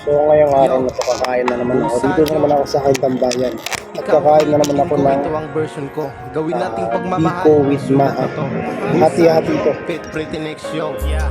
So ngayong araw na to, kakain na naman ako. Dito na naman ako sa aking tambayan. At kakain na naman ako ng Ito ang version ko. Gawin nating pagmamahal. biko with maha. Hati-hati ito. Pretty next yo. Yeah.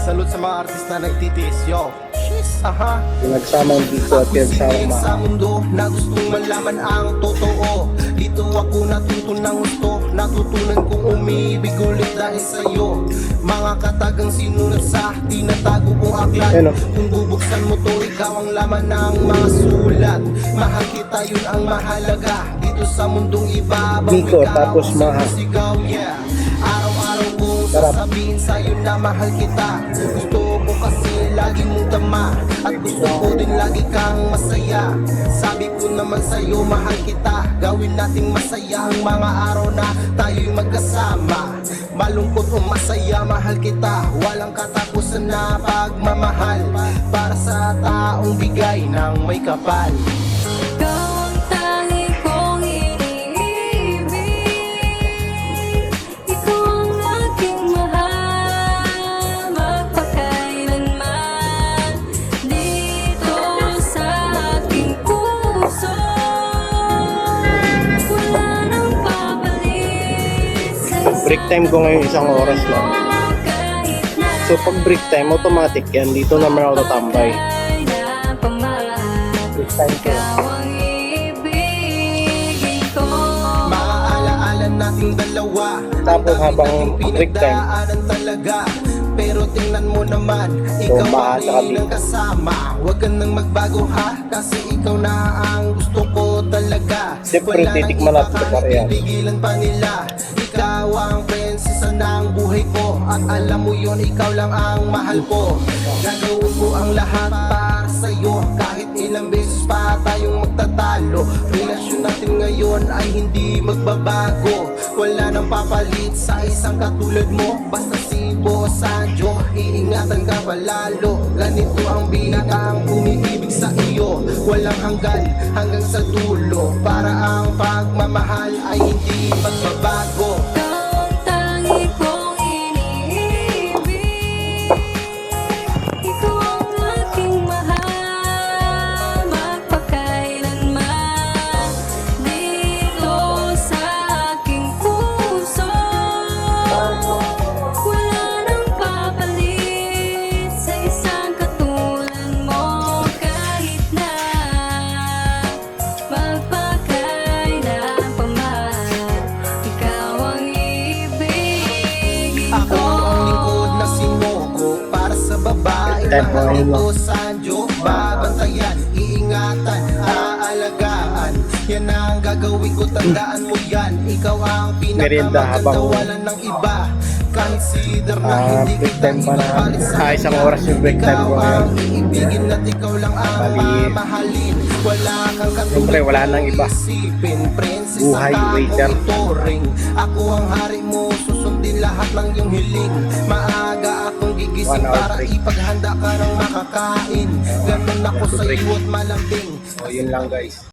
Salute sa mga artista na nagtitiis yo. Sheesh, aha. Pinagsama yung biko at pinagsama maha. Sa mundo na gustong malaman ang totoo. Dito ako natuto ng gusto. Natutunan kong umibig ulit dahil sa'yo. Mga katagang sinulat sa tinatago kong aklat. Kung bubuksan mo to, ikaw ang laman ng mga sulat. Mahal kita, yun ang mahalaga. Dito sa mundong iba, Biko tapos maha. sigaw, yeah. Araw-araw kong sasabihin sa'yo na mahal kita. Gusto ko kasi lagi mong tama. At gusto ko din lagi kang masaya. Sabi ko naman sa'yo mahal kita. Gawin nating masaya ang mga araw na tayo'y magkasama. Malungkot o masaya, mahal kita. Walang katapusan na pagmamahal. Para sa taong bigay ng may kapal. Break time ko ngayon isang oras lang. So pag break time, automatic yan. Dito naman ako tatambay. Break time ko. Maaalaala nating dalawa. Tapos habang break time, talaga. Pero tingnan mo naman, so, ikaw maha pa sa rin ang kasama. Huwag ka nang magbago ha, kasi ikaw na ang gusto ko talaga. Siyempre, titikman natin ito pareha. Pigilan pa nila. Ikaw ang prinsesa ng buhay ko. At alam mo yon, ikaw lang ang mahal ko. Gagawin ko ang lahat para sa'yo. Kahit ilang beses pa tayong magtatalo, relasyon natin ngayon ay hindi magbabago. Wala nang papalit sa isang katulad mo. Basta si Boss Sanjo, iingatan ka palalo. Ganito ang binatang umiibig sa iyo. Walang hanggang sa dulo. Para ang pagmamahal ay hindi magbabago. Ako ang lingkod na sinuko para sa babae na halito Sanjo. Babantayan, iingatan, aalagaan. Yan ang gagawin ko, tandaan mo yan. Ikaw ang pinakamaganda, wala ng iba. Consider na hindi break kita time pa na. ipapalit sa Isang oras yung break time ko ikaw ngayon. ang iibigin at ikaw lang ang mamahalin. Wala kang katulad. Siyempre, wala nang iba. Buhay, waiter. Ako ang hari mo, susundin lahat ng iyong hiling. Maaga akong gigising para ipaghanda ka ng makakain. Ganun ako sa iyo at malambing. O yun lang guys.